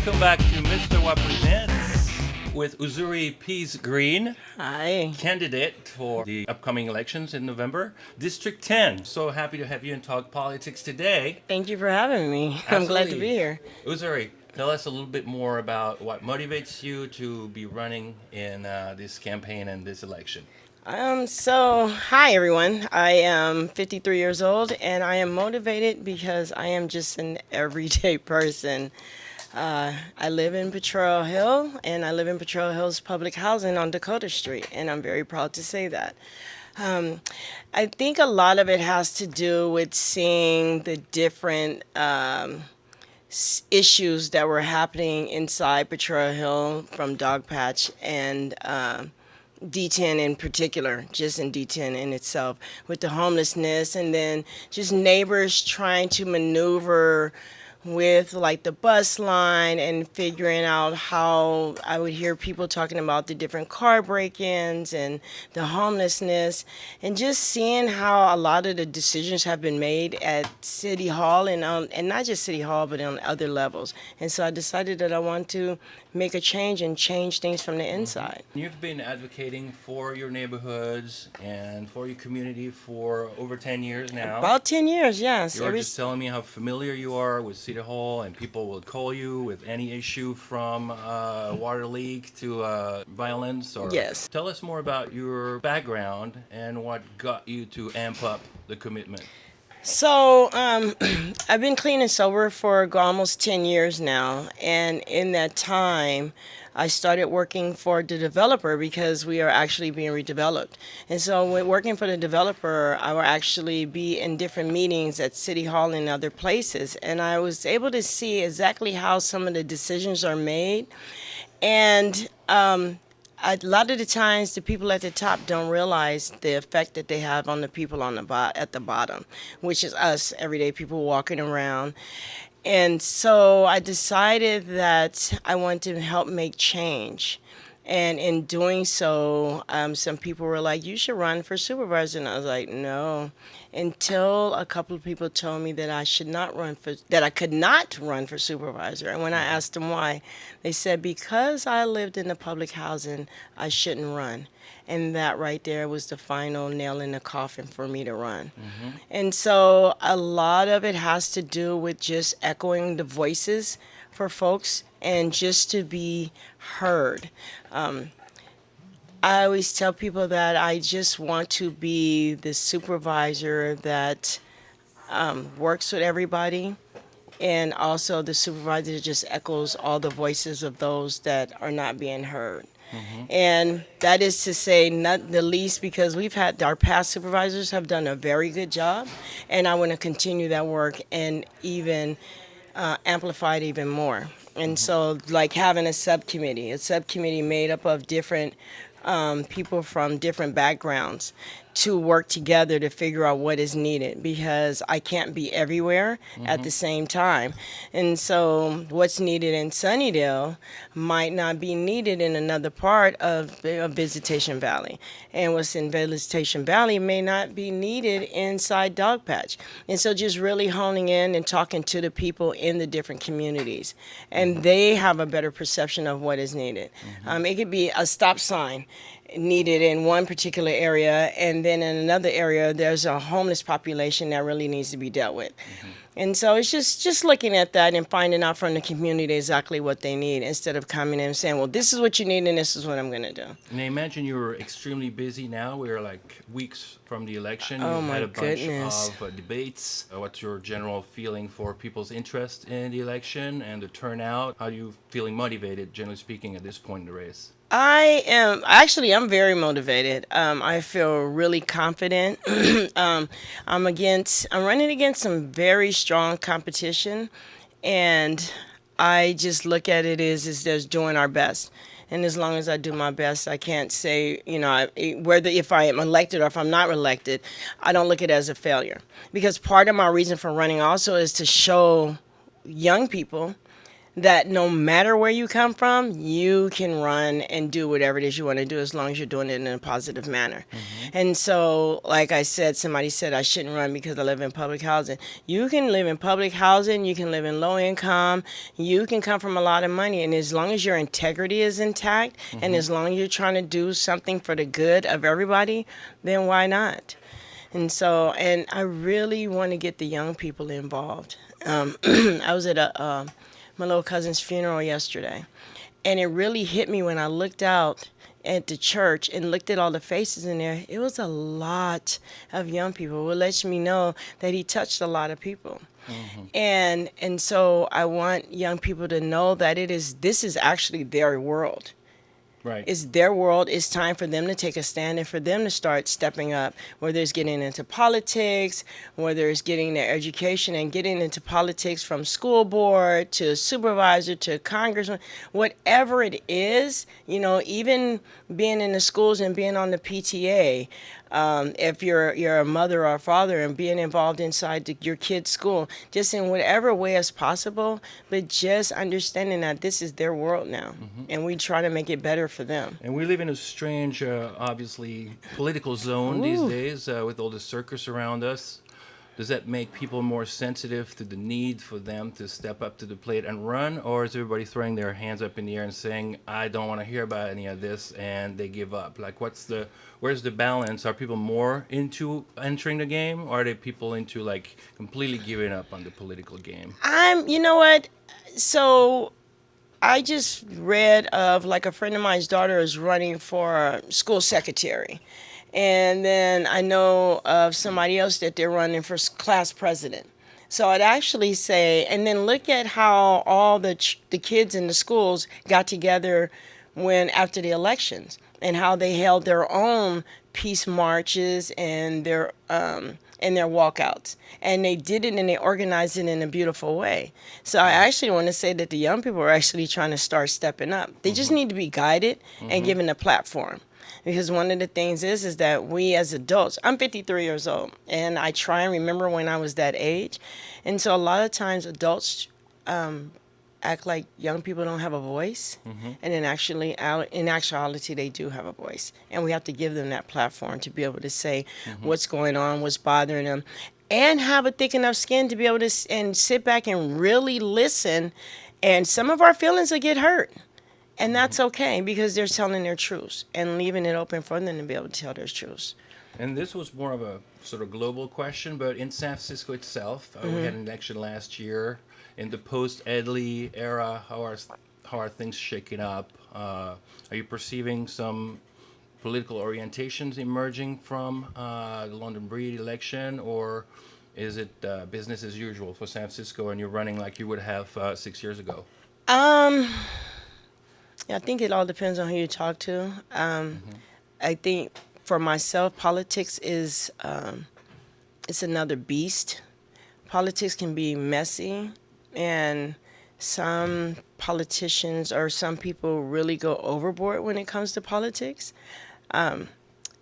Welcome back to Mr. What Presents with Uzuri Pease-Greene, Hi. candidate for the upcoming elections in November, District 10. So happy to have you and talk politics today. Thank you for having me. I'm glad to be here. Uzuri, tell us a little bit more about what motivates you to be running in this campaign and this election. Hi everyone. I am 53 years old and I am motivated because I am just an everyday person. I live in Potrero Hill and I live in Potrero Hill's public housing on Dakota Street, and I'm very proud to say that. I think a lot of it has to do with seeing the different issues that were happening inside Potrero Hill from Dogpatch and D10 in particular, just in D10 in itself, with the homelessness, and then just neighbors trying to maneuver with like the bus line and figuring out how I would hear people talking about the different car break-ins and the homelessness, and just seeing how a lot of the decisions have been made at City Hall and not just City Hall but on other levels. And so I decided that I want to make a change and change things from the inside. You've been advocating for your neighborhoods and for your community for over 10 years now. About 10 years, yes. You were just telling me how familiar you are with City Hall, and people will call you with any issue from water leak to violence. Or Yes. Tell us more about your background and what got you to amp up the commitment. So, I've been clean and sober for almost 10 years now, and in that time, I started working for the developer because we are actually being redeveloped. And so, when working for the developer, I would actually be in different meetings at City Hall and other places, and I was able to see exactly how some of the decisions are made. And a lot of the times, the people at the top don't realize the effect that they have on the people on at the bottom, which is us, everyday people walking around. And so I decided that I want to help make change. And in doing so, some people were like, "You should run for supervisor." And I was like, "No," until a couple of people told me that that I could not run for supervisor. And when I asked them why, they said, "Because I lived in the public housing, I shouldn't run." And that right there was the final nail in the coffin for me to run. And so a lot of it has to do with just echoing the voices for folks and just to be heard. I always tell people that I just want to be the supervisor that works with everybody, and also the supervisor that just echoes all the voices of those that are not being heard. And that is to say, not the least, because our past supervisors have done a very good job, and I want to continue that work and even amplify it even more. And so, like having a subcommittee made up of different people from different backgrounds to work together to figure out what is needed, because I can't be everywhere at the same time. And so what's needed in Sunnydale might not be needed in another part of Visitation Valley. And what's in Visitation Valley may not be needed inside Dogpatch. And so just really honing in and talking to the people in the different communities. And they have a better perception of what is needed. It could be a stop sign needed in one particular area, and then in another area there's a homeless population that really needs to be dealt with. And so it's just looking at that and finding out from the community exactly what they need, instead of coming in and saying, well, this is what you need and this is what I'm going to do. And I imagine you're extremely busy now. We're like weeks from the election. Oh, You've my had a bunch goodness. of debates. What's your general feeling for people's interest in the election and the turnout? How are you feeling motivated, generally speaking, at this point in the race? I'm very motivated. I feel really confident. I'm running against some very strong competition, and I just look at it as just doing our best. And as long as I do my best, I can't say, whether if I am elected or if I'm not elected, I don't look at it as a failure. Because part of my reason for running also is to show young people that no matter where you come from, you can run and do whatever it is you want to do as long as you're doing it in a positive manner. And so, like I said, somebody said I shouldn't run because I live in public housing. You can live in public housing, you can live in low income, you can come from a lot of money, and as long as your integrity is intact and as long as you're trying to do something for the good of everybody, then why not? And so, and I really want to get the young people involved. I was at my little cousin's funeral yesterday, and it really hit me when I looked out at the church and looked at all the faces in there. It was a lot of young people, which lets me know that he touched a lot of people. And so I want young people to know that this is actually their world. Right. It's their world. It's time for them to take a stand and for them to start stepping up, whether it's getting into politics, whether it's getting their education and getting into politics from school board to supervisor to congressman, whatever it is, even being in the schools and being on the PTA, if you're a mother or a father and being involved inside your kid's school, just in whatever way as possible, but just understanding that this is their world now, and we try to make it better for them. And we live in a strange, obviously, political zone these days with all the circus around us. Does that make people more sensitive to the need for them to step up to the plate and run? Or is everybody throwing their hands up in the air and saying, I don't want to hear about any of this, and they give up? Like, where's the balance? Are people more into entering the game, or are they people into, like, completely giving up on the political game? You know what? So I just read of, like, a friend of mine's daughter is running for school secretary. And then I know of somebody else that they're running for class president. So I'd actually say, and then look at how all the kids in the schools got together after the elections, and how they held their own peace marches and their walkouts, and they did it and they organized it in a beautiful way. So I actually want to say that the young people are actually trying to start stepping up. They just need to be guided and given a platform. Because one of the things is that we as adults, I'm 53 years old, and I try and remember when I was that age. And so a lot of times adults act like young people don't have a voice. And in actuality, they do have a voice. And we have to give them that platform to be able to say what's going on, what's bothering them, and have a thick enough skin to be able to and sit back and really listen. And some of our feelings will get hurt. And that's okay, because they're telling their truths and leaving it open for them to be able to tell their truths. And this was more of a sort of global question, but in San Francisco itself, we had an election last year. In the post-Edley era, how are things shaking up? Are you perceiving some political orientations emerging from the London Breed election, or is it business as usual for San Francisco and you're running like you would have 6 years ago? I think it all depends on who you talk to. I think for myself, politics is it's another beast. Politics can be messy, and some politicians or some people really go overboard when it comes to politics.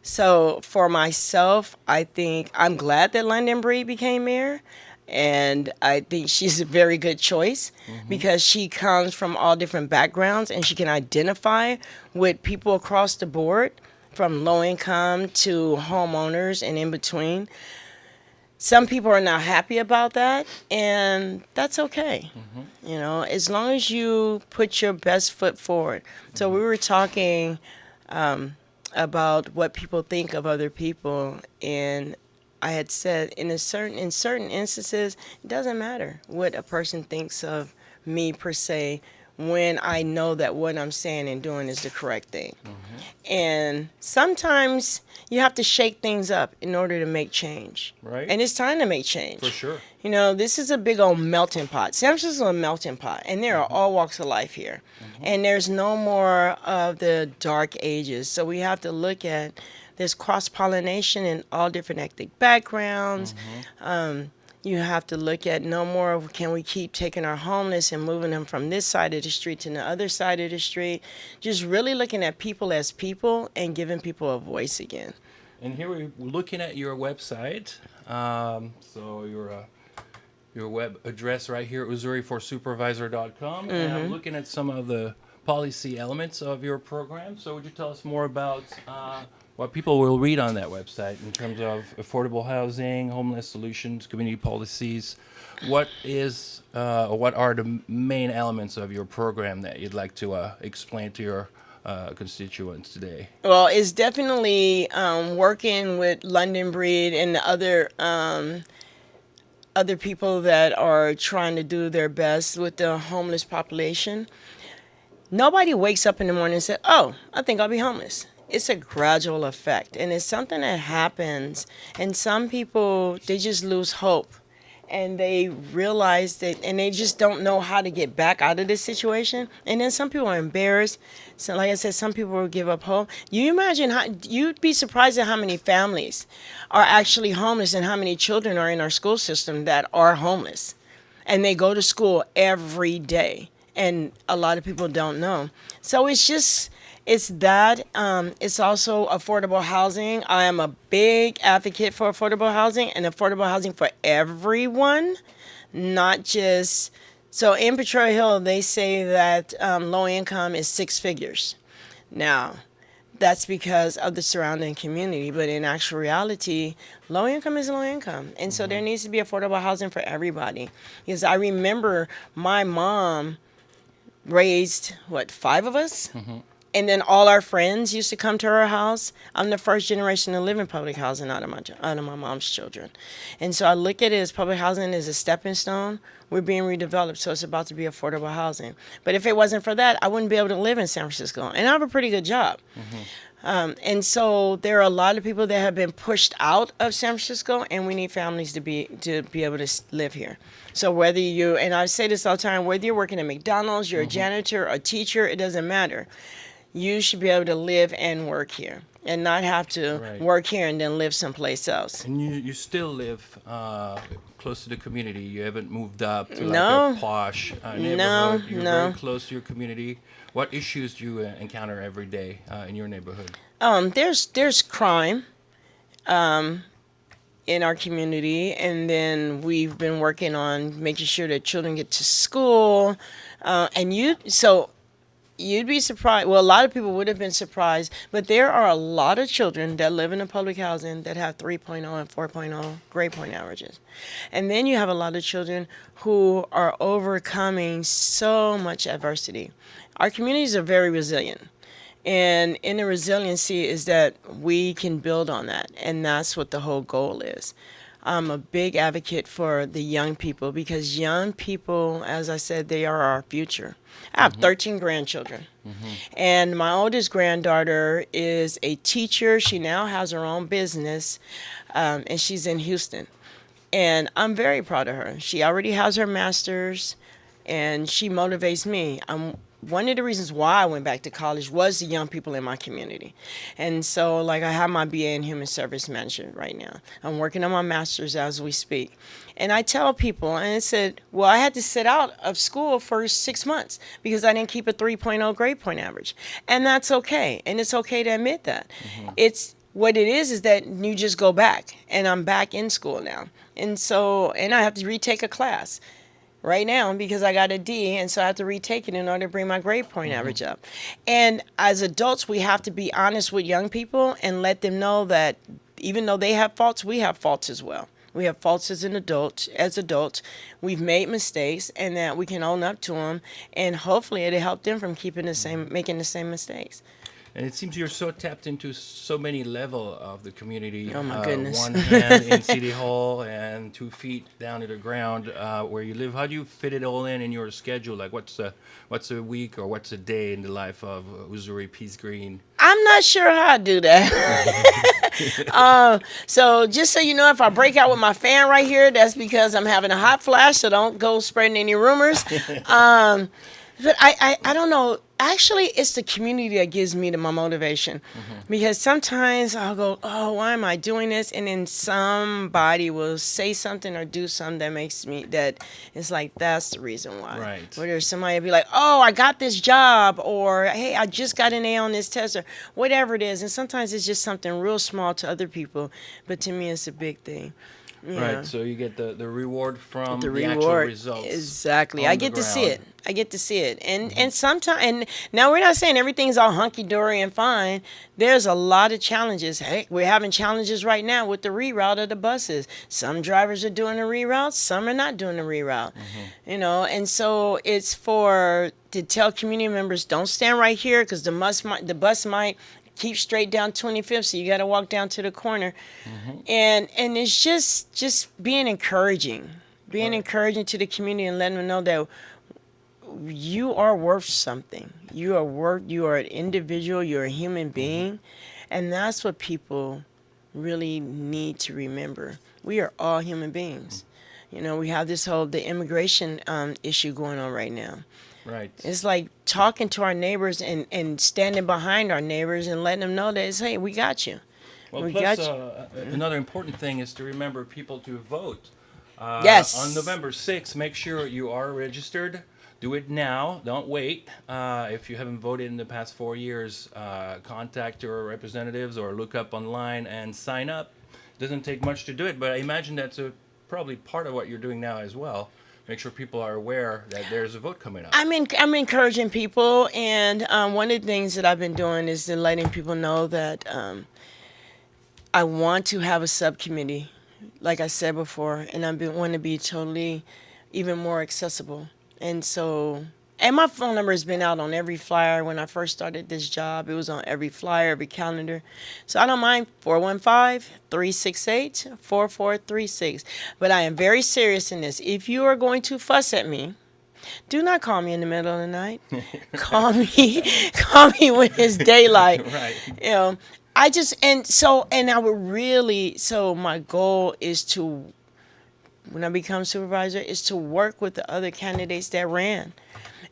So for myself, I think I'm glad that London Breed became mayor. And I think she's a very good choice because she comes from all different backgrounds and she can identify with people across the board, from low income to homeowners and in between. Some people are not happy about that, and that's okay. As long as you put your best foot forward. So we were talking about what people think of other people, and I had said in certain instances, it doesn't matter what a person thinks of me per se, when I know that what I'm saying and doing is the correct thing. And sometimes you have to shake things up in order to make change. Right. And it's time to make change. For sure. This is a big old melting pot. San Francisco is a melting pot, and there are all walks of life here. And there's no more of the dark ages. So we have to look at, there's cross-pollination in all different ethnic backgrounds. You have to look at no more can we keep taking our homeless and moving them from this side of the street to the other side of the street. Just really looking at people as people and giving people a voice again. And here we're looking at your website. So you're your web address right here, uzuriforsupervisor.com. And I'm looking at some of the policy elements of your program. So would you tell us more about what people will read on that website in terms of affordable housing, homeless solutions, community policies? What are the main elements of your program that you'd like to explain to your constituents today? Well, it's definitely working with London Breed and the other people that are trying to do their best with the homeless population. Nobody wakes up in the morning and says, "Oh, I think I'll be homeless." It's a gradual effect, and it's something that happens. And some people, they just lose hope, and they realize that, and they just don't know how to get back out of this situation. And then some people are embarrassed. So, like I said, some people will give up hope. You imagine you'd be surprised at how many families are actually homeless and how many children are in our school system that are homeless, and they go to school every day. And a lot of people don't know. So it's that. It's also affordable housing. I am a big advocate for affordable housing and affordable housing for everyone, not just. So in Potrero Hill, they say that low income is six figures. Now, that's because of the surrounding community, but in actual reality, low income is low income. And so there needs to be affordable housing for everybody. Because I remember my mom raised, five of us? And then all our friends used to come to our house. I'm the first generation to live in public housing out of my mom's children. And so I look at it as public housing as a stepping stone. We're being redeveloped, so it's about to be affordable housing. But if it wasn't for that, I wouldn't be able to live in San Francisco. And I have a pretty good job. And so there are a lot of people that have been pushed out of San Francisco, and we need families to be able to live here. So whether and I say this all the time, whether you're working at McDonald's, you're a janitor, a teacher, it doesn't matter. You should be able to live and work here and not have to work here and then live someplace else. And you still live close to the community. You haven't moved up to like a posh neighborhood. You're very close to your community. What issues do you encounter every day in your neighborhood? There's crime in our community, and then we've been working on making sure that children get to school. You'd be surprised. Well, a lot of people would have been surprised, but there are a lot of children that live in the public housing that have 3.0 and 4.0 grade point averages. And then you have a lot of children who are overcoming so much adversity. Our communities are very resilient. And in the resiliency is that we can build on that. And that's what the whole goal is. I'm a big advocate for the young people because young people, as I said, they are our future. I have 13 grandchildren. And my oldest granddaughter is a teacher. She now has her own business, and she's in Houston. And I'm very proud of her. She already has her master's, and she motivates me. One of the reasons why I went back to college was the young people in my community. And so, I have my BA in Human Service Management right now. I'm working on my master's as we speak. And I tell people, and I said, well, I had to sit out of school for 6 months because I didn't keep a 3.0 grade point average. And that's okay. And it's okay to admit that. It's what it is that you just go back. And I'm back in school now. And I have to retake a class right now because I got a D, and so I have to retake it in order to bring my grade point average up. And as adults, we have to be honest with young people and let them know that even though they have faults, we have faults as well. We have faults as adults. We've made mistakes, and that we can own up to them, and hopefully it'll help them from making the same mistakes. And it seems you're so tapped into so many levels of the community. Oh, my goodness. One hand in City Hall and 2 feet down to the ground where you live. How do you fit it all in your schedule? Like what's a week or what's a day in the life of Uzuri Pease-Greene? I'm not sure how I do that. So just so you know, if I break out with my fan right here, that's because I'm having a hot flash, so don't go spreading any rumors. But I don't know. Actually, it's the community that gives me my motivation. Because sometimes I'll go, oh, why am I doing this? And then somebody will say something or do something that makes me, that it's like, that's the reason why. Right. Or there's somebody will be like, oh, I got this job, or hey, I just got an A on this test, or whatever it is. And sometimes it's just something real small to other people, but to me it's a big thing. Right. So you get the reward from The the actual reward, results. exactly. On I the get to see ground. it. I get to see it. And sometimes, and now we're not saying everything's all hunky dory and fine. There's a lot of challenges. Hey, we're having challenges right now with the reroute of the buses. Some drivers are doing the reroute, some are not doing the reroute. You know, and so it's for to tell community members, don't stand right here because the bus might keep straight down 25th, so you got to walk down to the corner. And it's just being encouraging, being Right. encouraging to the community and letting them know that you are worth something. You are an individual, you're a human being, and that's what people really need to remember. We are all human beings. You know, we have the immigration issue going on right now. Right. It's like talking to our neighbors and standing behind our neighbors and letting them know that it's, hey, we got you. Well, We plus, got you. another important thing is to remember people to vote. Yes. On November 6th, make sure you are registered. Do it now. Don't wait. If you haven't voted in the past 4 years, contact your representatives or look up online and sign up. It doesn't take much to do it, but I imagine that's probably part of what you're doing now as well. Make sure people are aware that there's a vote coming up. I'm encouraging people, and one of the things that I've been doing is to letting people know that I want to have a subcommittee, like I said before, and want to be totally even more accessible. And so, and my phone number has been out on every flyer. When I first started this job, it was on every flyer, every calendar. So I don't mind 415-368-4436. But I am very serious in this. If you are going to fuss at me, do not call me in the middle of the night. Call me when it's daylight. Right. You know, I would really, so my goal is to, when I become supervisor, is to work with the other candidates that ran,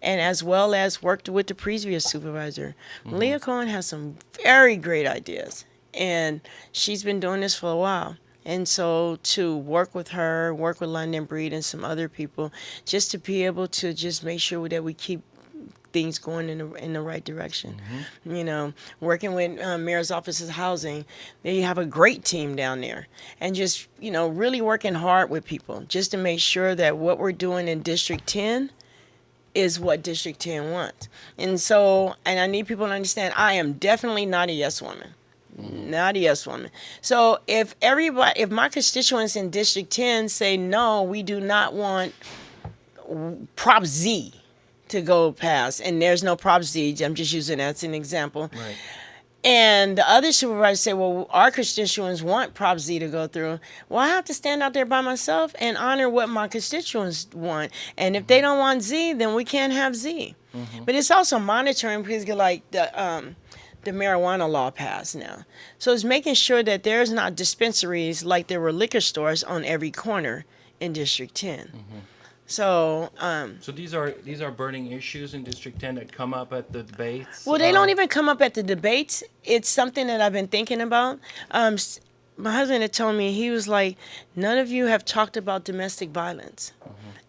and as well as worked with the previous supervisor. Leah Cohen has some very great ideas, and she's been doing this for a while. And so to work with her, work with London Breed and some other people, just to be able to just make sure that we keep things going in the right direction. You know, working with Mayor's Office of Housing, they have a great team down there, and just, you know, really working hard with people just to make sure that what we're doing in District 10 is what District 10 wants. And so, and I need people to understand, I am definitely not a yes woman. Not a yes woman. So if my constituents in District 10 say, no, we do not want Prop Z to go past, and there's no Prop Z, I'm just using that as an example. Right. And the other supervisors say, well, our constituents want Prop Z to go through. Well, I have to stand out there by myself and honor what my constituents want. And if they don't want Z, then we can't have Z. But it's also monitoring, because like the marijuana law passed now. So it's making sure that there's not dispensaries like there were liquor stores on every corner in District 10. So, So these are burning issues in District 10 that come up at the debates. well, they don't even come up at the debates. It's something that I've been thinking about. My husband had told me, he was like, none of you have talked about domestic violence.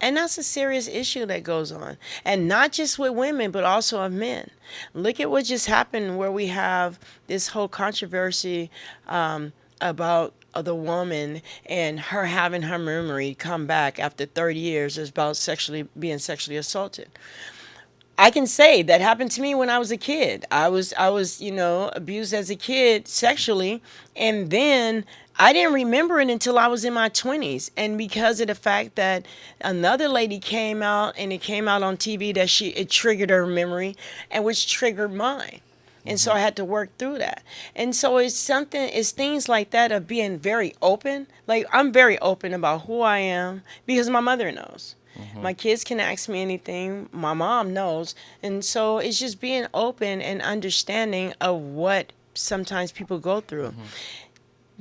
And that's a serious issue that goes on. And not just with women, but also of men. Look at what just happened, where we have this whole controversy about the woman and her having her memory come back after 30 years about being sexually assaulted. I can say that happened to me when I was a kid. I was, you know, abused as a kid sexually, and then I didn't remember it until I was in my 20s. And because of the fact that another lady came out, and it came out on TV that it triggered her memory, and which triggered mine. And so I had to work through that. And so it's things like that of being very open. Like, I'm very open about who I am because my mother knows. My kids can ask me anything. My mom knows. And so it's just being open and understanding of what sometimes people go through.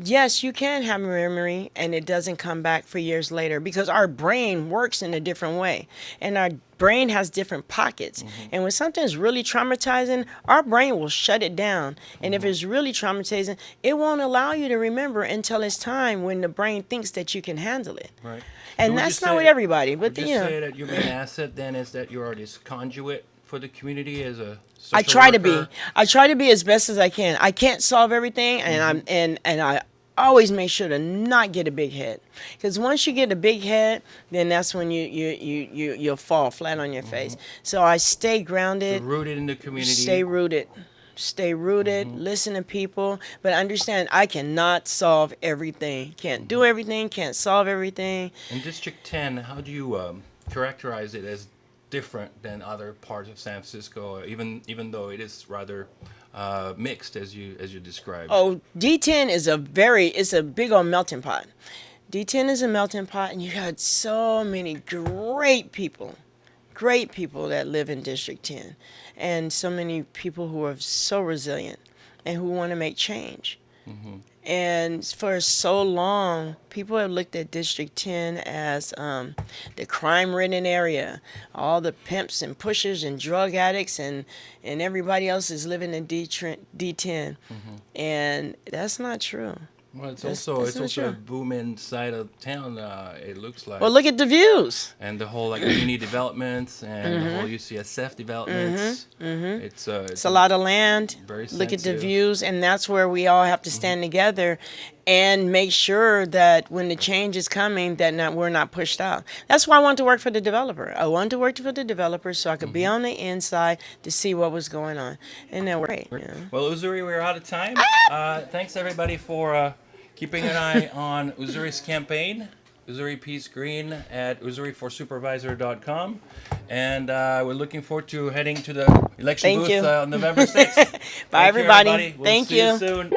Yes, you can have memory and it doesn't come back for years later, because our brain works in a different way, and our brain has different pockets. And when something's really traumatizing, our brain will shut it down. And if it's really traumatizing, it won't allow you to remember until it's time when the brain thinks that you can handle it. Right. And that's not with everybody, but Would you say that your main asset then is that you are this conduit for the community as a social I try to worker? be. I try to be as best as I can. I can't solve everything, and I always make sure to not get a big head, because once you get a big head, then that's when you'll fall flat on your face. So I stay grounded, So rooted in the community. stay rooted. Stay rooted, listen to people, but understand I cannot solve everything. Can't do everything, can't solve everything. In District 10, how do you characterize it as different than other parts of San Francisco, even though it is rather mixed as you described? Oh, D10 it's a big old melting pot. D10 is a melting pot, and you got so many great people that live in District 10, and so many people who are so resilient and who want to make change. And for so long, people have looked at District 10 as the crime-ridden area. All the pimps and pushers and drug addicts and everybody else is living in D10. And that's not true. Well, it's That's also not a true. booming side of town. It looks like. Well, look at the views. And the whole like community developments and the whole UCSF developments. It's It's a lot of land. Very Look at the sensitive. views, and that's where we all have to stand together and make sure that when the change is coming, that we're not pushed out. That's why I wanted to work for the developer. I wanted to work for the developer so I could be on the inside to see what was going on, and that worked. Yeah. Well, Uzuri, we're out of time. Thanks everybody for keeping an eye on Uzuri's campaign. Uzuri Pease-Greene at UzuriForSupervisor.com. And we're looking forward to heading to the election Thank booth you. on November 6th. Bye, Thank you, everybody. We'll Thank see you you. soon.